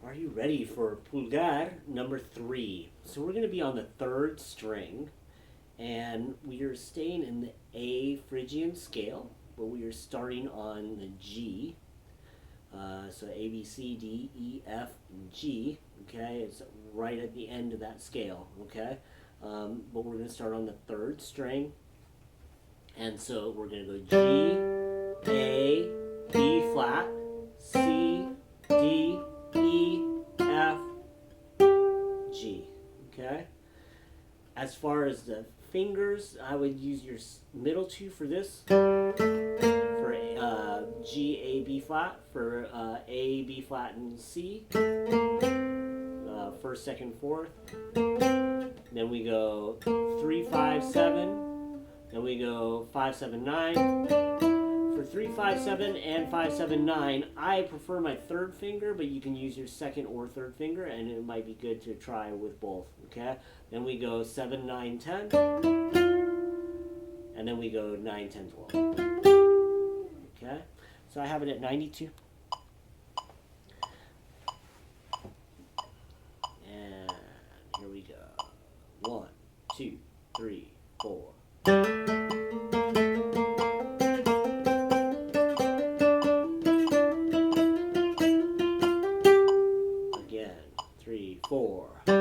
Are you ready for Pulgar number 3? So we're going to be on the 3rd string, and we are staying in the A Phrygian scale, but we are starting on the G. So A, B, C, D, E, F, and G. Okay, it's right at the end of that scale. Okay, but we're going to start on the 3rd string, and so we're going to go G, A, B flat, C, D, E, F, G. Okay? As far as the fingers, I would use your middle 2 for this. For G, A, B flat. For A, B flat, and C. 1st, 2nd, 4th. Then we go 3, 5, 7. Then we go 5, 7, 9. For 3, 5, 7 and 5, 7, 9, I prefer my 3rd finger, but you can use your 2nd or 3rd finger, and it might be good to try with both, okay? Then we go 7, 9, 10, and then we go 9, 10, 12. Okay? So I have it at 92. And here we go. 1, 2, 3, 4. Again, 3, 4. So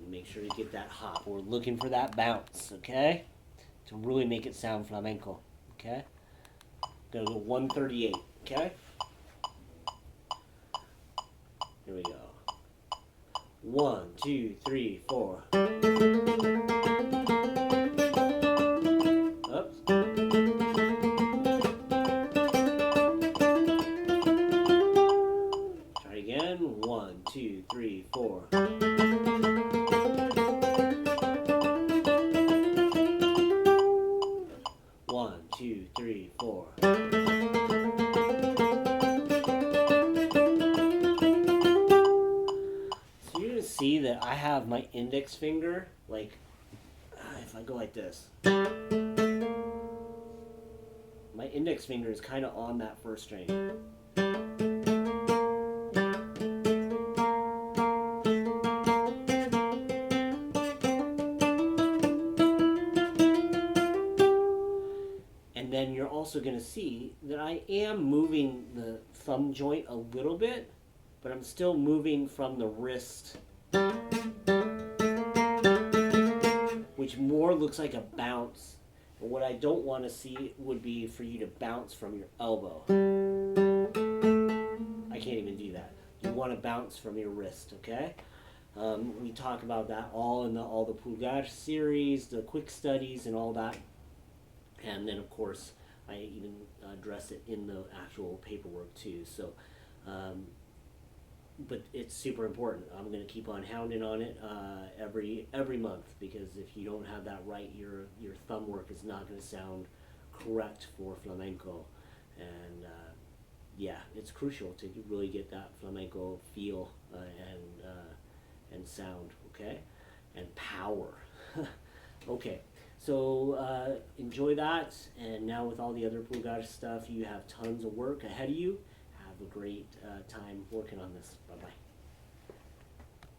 make sure to get that hop. We're looking for that bounce, okay? To really make it sound flamenco, okay? Gonna go 138, okay? Here we go. 1, 2, 3, 4. Oops. Try again. 1, 2, 3, 4. 1, 2, 3, 4. See that I have my index finger, like, if I go like this, my index finger is kind of on that 1st string. And then you're also going to see that I am moving the thumb joint a little bit, but I'm still moving from the wrist, which more looks like a bounce. And what I don't want to see would be for you to bounce from your elbow. I can't even do that. You want to bounce from your wrist, okay? We talk about that all in all the Pulgar series, the quick studies and all that. And then of course I even address it in the actual paperwork too. So but it's super important. I'm going to keep on hounding on it every month, because if you don't have that right, your thumb work is not going to sound correct for flamenco. And yeah, it's crucial to really get that flamenco feel and sound, okay, and power. Okay, so enjoy that. And now with all the other Pulgar stuff, you have tons of work ahead of you. Have a great time working on this. Bye-bye.